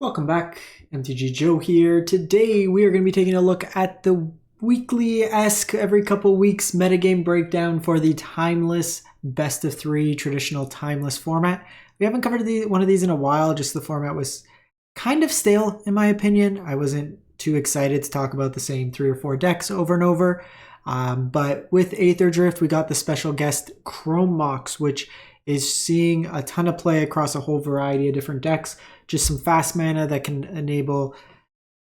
Welcome back, MTG Joe here. Today we are going to be taking a look at the weekly-esque, every couple weeks metagame breakdown for the Timeless best of three traditional Timeless format. We haven't covered one of these in a while, just the format was kind of stale in my opinion. I wasn't too excited to talk about the same 3 or 4 decks over and over. But with Aether Drift, we got the special guest Chrome Mox, which is seeing a ton of play across a whole variety of different decks. Just some fast mana that can enable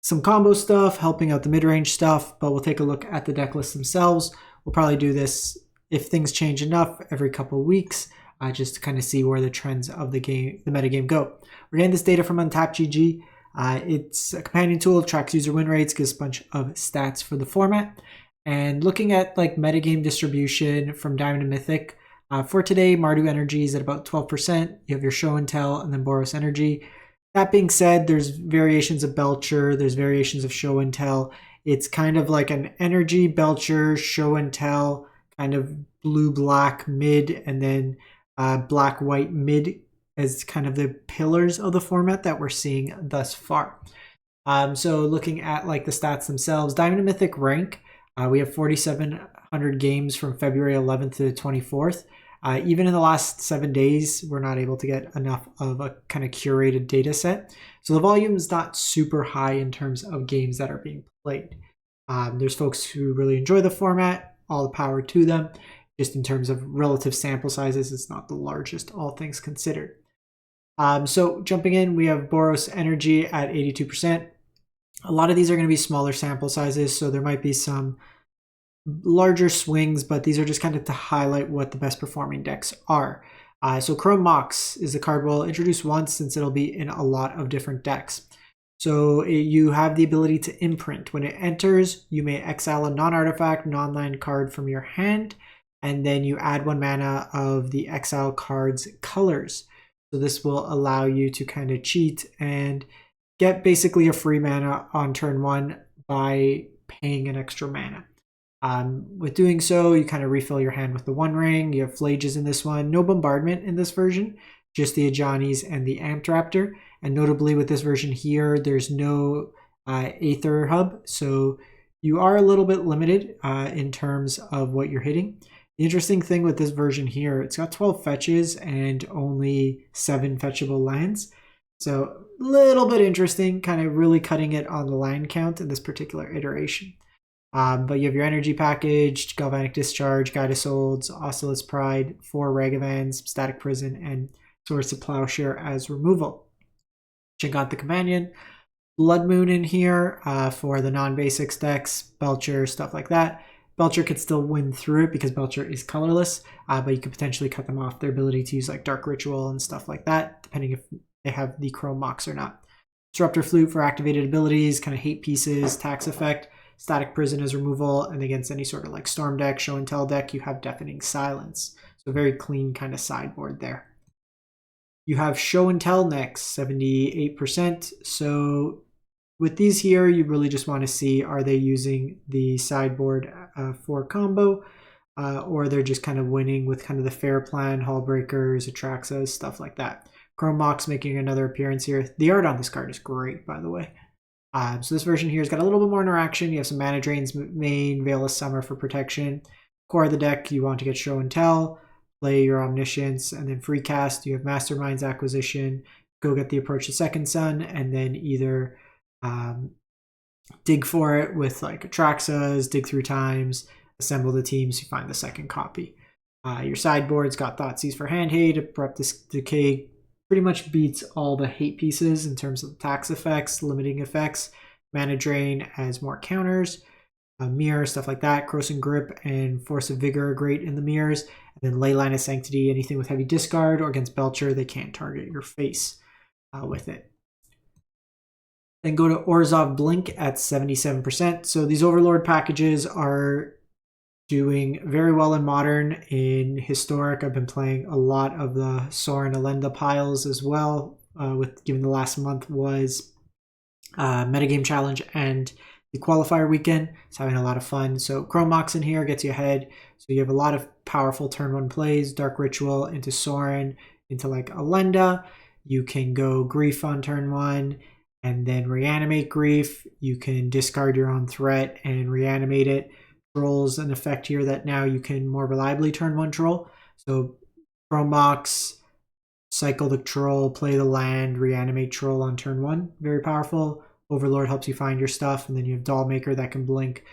some combo stuff, helping out the mid-range stuff, but we'll take a look at the deck lists themselves. We'll probably do this, if things change enough, every couple of weeks, just to kind of see where the trends of the metagame go. We're getting this data from UntappedGG. It's a companion tool, tracks user win rates, gives a bunch of stats for the format. And looking at like metagame distribution from Diamond and Mythic, for today, Mardu Energy is at about 12%. You have your Show and Tell, and then Boros Energy. That being said, there's variations of Belcher, there's variations of Show and Tell. It's kind of like an Energy, Belcher, Show and Tell, kind of blue-black mid, and then black-white mid as kind of the pillars of the format that we're seeing thus far. So looking at like the stats themselves, Diamond and Mythic rank, we have 4,700 games from February 11th to the 24th. Even in the last 7 days, we're not able to get enough of a kind of curated data set. So the volume is not super high in terms of games that are being played. There's folks who really enjoy the format, all the power to them. Just in terms of relative sample sizes, it's not the largest, all things considered. So jumping in, we have Boros Energy at 82%. A lot of these are going to be smaller sample sizes, so there might be some larger swings, but these are just kind of to highlight what the best performing decks are. So Chrome Mox is the card we'll introduce once, since it'll be in a lot of different decks. So you have the ability to imprint. When it enters, you may exile a non-artifact, non-land card from your hand, and then you add 1 mana of the exile card's colors. So this will allow you to kind of cheat and get basically a free mana on turn 1 by paying an extra mana. With doing so, you kind of refill your hand with the One Ring. You have Flages in this one. No Bombardment in this version, just the Ajanis and the Amped Raptor. And notably with this version here, there's no Aether Hub, so you are a little bit limited in terms of what you're hitting. The interesting thing with this version here, it's got 12 fetches and only 7 fetchable lands. So a little bit interesting, kind of really cutting it on the land count in this particular iteration. But you have your energy package, Galvanic Discharge, Guide of Souls, Oscillus Pride, 4 Ragavans, Static Prison, and Swords to Plowshare as removal. Check out the companion. Blood Moon in here for the non-basics decks, Belcher, stuff like that. Belcher could still win through it because Belcher is colorless, but you could potentially cut them off their ability to use like Dark Ritual and stuff like that, depending if they have the Chrome Mox or not. Disruptor Flute for activated abilities, kind of hate pieces, tax effect. Static Prison as removal, and against any sort of like Storm deck, Show and Tell deck, you have Deafening Silence. So very clean kind of sideboard there. You have Show and Tell next, 78%. So with these here, you really just want to see, are they using the sideboard for combo, or they're just kind of winning with kind of the Fair Plan, Hullbreakers, Atraxas, stuff like that. Chrome Mox making another appearance here. The art on this card is great, by the way. So this version here has got a little bit more interaction. You have some Mana Drains main, Veil of Summer for protection. Core of the deck, you want to get Show and Tell, play your Omniscience, and then free cast. You have Mastermind's Acquisition, go get the Approach the Second Sun, and then either dig for it with like Atraxas, dig through times, assemble the teams, you find the second copy. Your sideboard's got Thoughtseize for hand hate, Abrupt Decay, pretty much beats all the hate pieces in terms of tax effects, limiting effects. Mana Drain as more counters, Mirror, stuff like that. Corrosive Grip and Force of Vigor are great in the mirrors. And then Leyline of Sanctity, anything with heavy discard, or against Belcher, they can't target your face with it. Then go to Orzhov Blink at 77%. So these Overlord packages are doing very well in Modern. In Historic, I've been playing a lot of the Sorin Elenda piles as well, given the last month was Metagame Challenge and the Qualifier Weekend. It's having a lot of fun. So Chrome Mox in here gets you ahead. So you have a lot of powerful turn 1 plays, Dark Ritual into Sorin, into like Elenda. You can go Grief on turn 1, and then reanimate Grief. You can discard your own threat and reanimate it. Troll's an effect here that now you can more reliably turn one troll. So Chrome Mox, cycle the troll, play the land, reanimate troll on turn one. Very powerful. Overlord helps you find your stuff, and then you have Dollmaker that can blink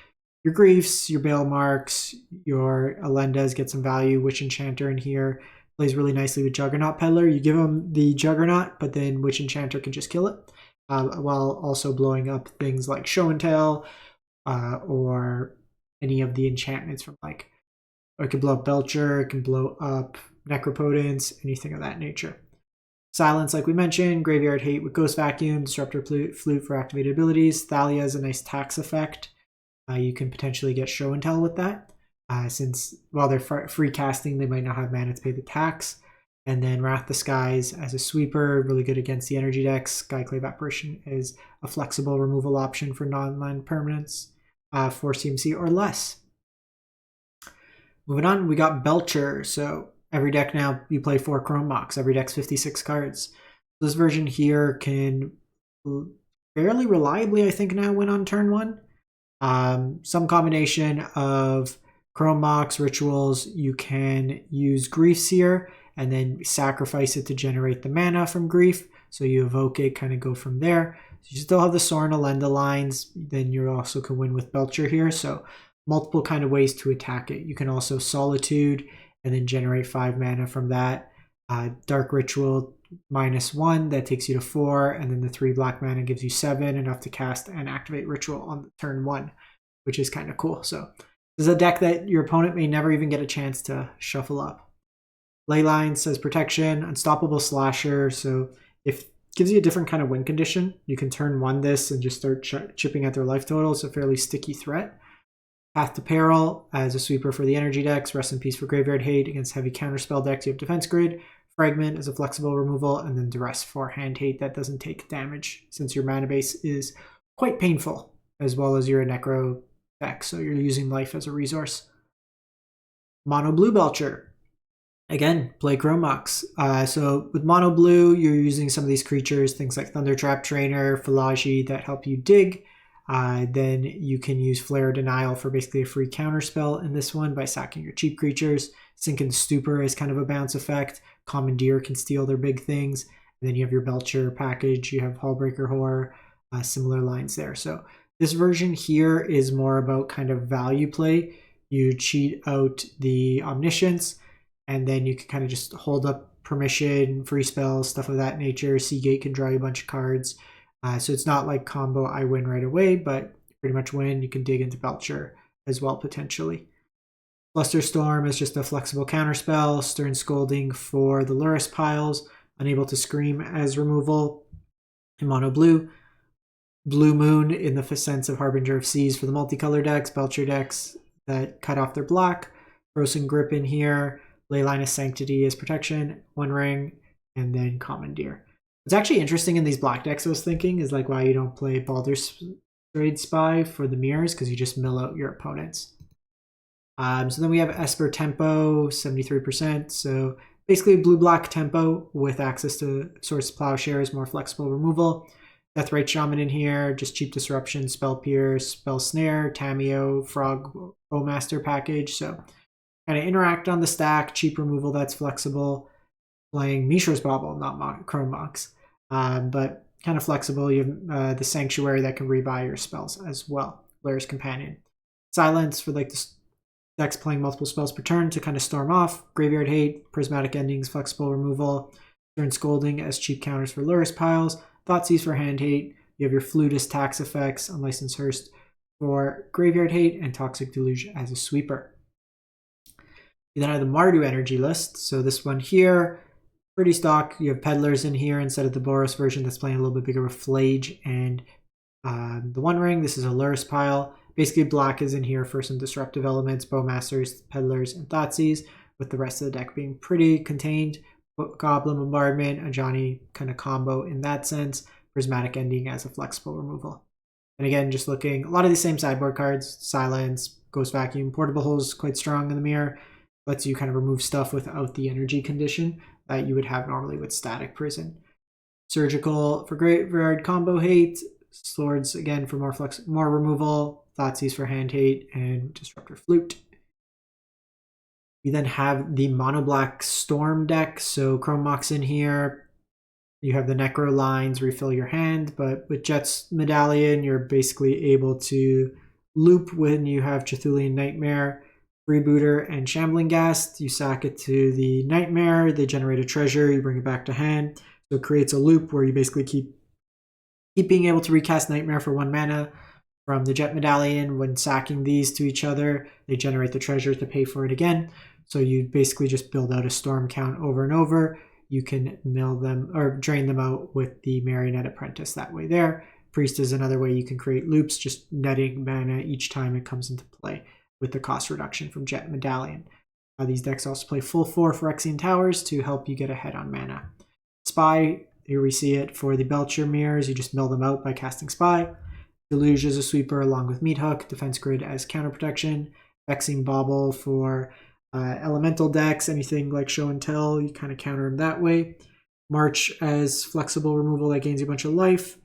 your Griefs, your Bale Marks, your Alendas, get some value. Witch Enchanter in here plays really nicely with Juggernaut Peddler. You give him the Juggernaut, but then Witch Enchanter can just kill it, while also blowing up things like Show and Tell, or any of the enchantments from like, or it can blow up Belcher, it can blow up Necropotence, anything of that nature. Silence, like we mentioned, Graveyard Hate with Ghost Vacuum, Disruptor Flute for activated abilities. Thalia is a nice tax effect. You can potentially get Show and Tell with that, since while they're free casting, they might not have mana to pay the tax. And then Wrath the Skies as a sweeper, really good against the energy decks. Skyclave Apparition is a flexible removal option for non-land permanents, 4 CMC or less. Moving on, we got Belcher. So every deck now, you play 4 Chrome Mox. Every deck's 56 cards. This version here can fairly reliably, I think, now win on turn 1. Some combination of Chrome Mox, Rituals. You can use Griefs here and then sacrifice it to generate the mana from Grief. So you evoke it, kind of go from there. So you still have the Sorin Alenda lines. Then you also can win with Belcher here. So multiple kind of ways to attack it. You can also Solitude and then generate 5 mana from that. Dark Ritual -1, that takes you to 4, and then the 3 black mana gives you 7, enough to cast and activate Ritual on turn 1, which is kind of cool. So this is a deck that your opponent may never even get a chance to shuffle up. Leyline says protection, Unstoppable Slasher, so if gives you a different kind of win condition. You can turn 1 this and just start chipping at their life total. It's a fairly sticky threat. Path to Peril as a sweeper for the energy decks. Rest in Peace for Graveyard Hate. Against heavy counterspell decks, you have Defense Grid. Fragment as a flexible removal, and then Duress for Hand Hate that doesn't take damage, since your mana base is quite painful, as well as you're a Necro deck, so you're using life as a resource. Mono Blue Belcher. Again, play Chrome Mox. So with Mono Blue, you're using some of these creatures, things like Thundertrap Trainer, Philagi, that help you dig. Then you can use Flare Denial for basically a free counterspell in this one by sacking your cheap creatures. Sink and Stupor is kind of a bounce effect. Commandeer can steal their big things. And then you have your Belcher package. You have Hullbreaker Horror, similar lines there. So this version here is more about kind of value play. You cheat out the Omniscience, and then you can kind of just hold up Permission, free spells, stuff of that nature. Seagate can draw you a bunch of cards. So it's not like combo I win right away, but you pretty much win. You can dig into Belcher as well, potentially. Flusterstorm is just a flexible counterspell. Stern Scolding for the Lurrus piles. Unable to Scream as removal. In Mono Blue. Blue Moon in the sense of Harbinger of Seas for the multicolor decks. Belcher decks that cut off their black. Frozen Grip in here. Leyline of Sanctity as protection. One Ring. And then Commandeer. What's actually interesting in these black decks, I was thinking, is like why you don't play Baldur's Trade Spy for the mirrors, because you just mill out your opponents. So then we have Esper Tempo, 73%. So basically blue-black tempo with access to Swords to Plowshares, more flexible removal. Deathrite Shaman in here, just cheap disruption, Spell Pierce, Spell Snare, Tameo, Frog Bowmaster package. So kind of interact on the stack, cheap removal that's flexible. Playing Mishra's Bauble, not Chrome Mox, but kind of flexible. You have the Sanctuary that can rebuy your spells as well. Lair's Companion. Silence for like the decks playing multiple spells per turn to kind of storm off. Graveyard Hate, Prismatic Endings, flexible removal. Stern Scolding as cheap counters for Lurrus piles. Thoughtseize for Hand Hate. You have your Flutist tax effects, Unlicensed Hearse for Graveyard Hate, and Toxic Deluge as a sweeper. You then have the Mardu Energy list. So this one here, pretty stock. You have Peddlers in here instead of the Boros version that's playing a little bit bigger with Flage and the One Ring. This is a Lurrus pile. Basically, black is in here for some disruptive elements, Bowmasters, Peddlers, and Thoughtseize, with the rest of the deck being pretty contained. Goblin Bombardment, a Johnny kind of combo in that sense. Prismatic Ending as a flexible removal. And again, just looking, a lot of the same sideboard cards. Silence, Ghost Vacuum, Portable Hole's quite strong in the mirror. Lets you kind of remove stuff without the energy condition that you would have normally with Static Prison. Surgical for Graveyard Combo Hate, Swords again for more removal, Thoughtseize for hand hate, and Disruptor Flute. You then have the mono black Storm deck, so Chrome Mox in here. You have the Necro lines, refill your hand, but with Jet's Medallion, you're basically able to loop when you have Cthulhian Nightmare, Freebooter, and Shambling Ghast. You sack it to the Nightmare, they generate a treasure, you bring it back to hand. So it creates a loop where you basically keep being able to recast Nightmare for 1 mana from the Jet Medallion. When sacking these to each other, they generate the treasure to pay for it again. So you basically just build out a Storm count over and over. You can mill them or drain them out with the Marionette Apprentice that way there. Priest is another way you can create loops, just netting mana each time it comes into play with the cost reduction from Jet Medallion. These decks also play full 4 Phyrexian Towers to help you get ahead on mana. Spy, here we see it for the Belcher mirrors. You just mill them out by casting Spy. Deluge as a sweeper along with Meat Hook. Defense Grid as counter protection. Vexing Bauble for elemental decks. Anything like Show and Tell, you kind of counter them that way. March as flexible removal that gains you a bunch of life.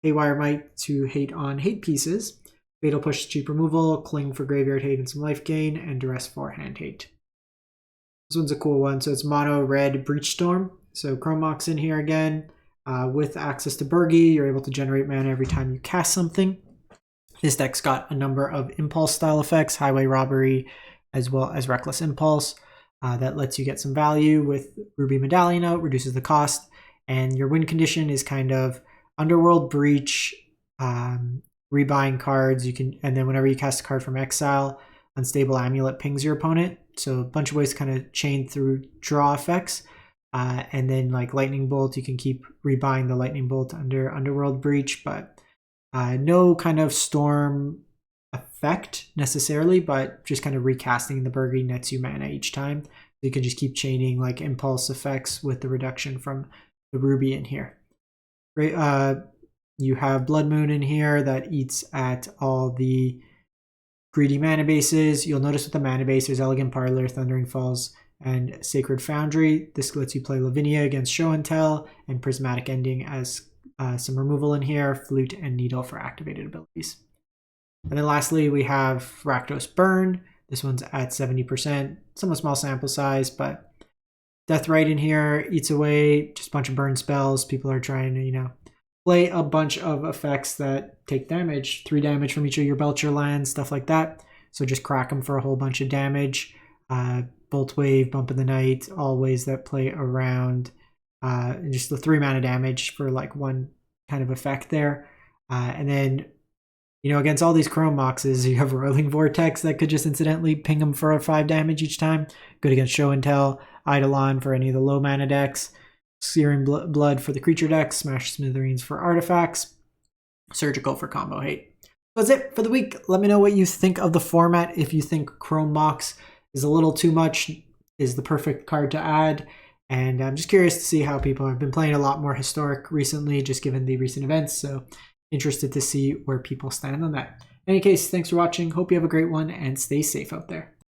Haywire Might to hate on hate pieces. Fatal Push cheap removal. Cling for graveyard hate and some life gain. And Duress for hand hate. This one's a cool one. So it's mono red Breach Storm. So Chrome Mox in here again. With access to Burgi, you're able to generate mana every time you cast something. This deck's got a number of Impulse style effects, Highway Robbery, as well as Reckless Impulse. That lets you get some value with Ruby Medallion out, reduces the cost. And your win condition is kind of Underworld Breach, rebuying cards. You can, and then whenever you cast a card from exile, Unstable Amulet pings your opponent. So a bunch of ways to kind of chain through draw effects. And then like Lightning Bolt, you can keep rebuying the Lightning Bolt under Underworld Breach, but no kind of Storm effect necessarily, but just kind of recasting the Burgi nets you mana each time. So you can just keep chaining like impulse effects with the reduction from the Ruby in here. Great. You have Blood Moon in here that eats at all the greedy mana bases. You'll notice with the mana base, there's Elegant Parlor, Thundering Falls, and Sacred Foundry. This lets you play Lavinia against Show and Tell, and Prismatic Ending as some removal in here, Flute and Needle for activated abilities. And then lastly, we have Rakdos Burn. This one's at 70%, somewhat small sample size, but Deathrite in here eats away just a bunch of burn spells. People are trying to, play a bunch of effects that take damage, 3 damage from each of your Belcher lands, stuff like that. So just crack them for a whole bunch of damage. Bolt Wave, Bump in the Night, all ways that play around just the 3 mana damage for like one kind of effect there. And then, against all these Chrome Moxes, you have Roiling Vortex that could just incidentally ping them for 5 damage each time. Good against Show and Tell, Eidolon for any of the low mana decks, Searing Blood for the creature decks, Smash Smithereens for artifacts, Surgical for combo hate. That's it for the week. Let me know what you think of the format. If you think Chrome Mox is a little too much, is the perfect card to add. And I'm just curious to see how people have been playing a lot more historic recently, just given the recent events. So interested to see where people stand on that. In any case, thanks for watching. Hope you have a great one and stay safe out there.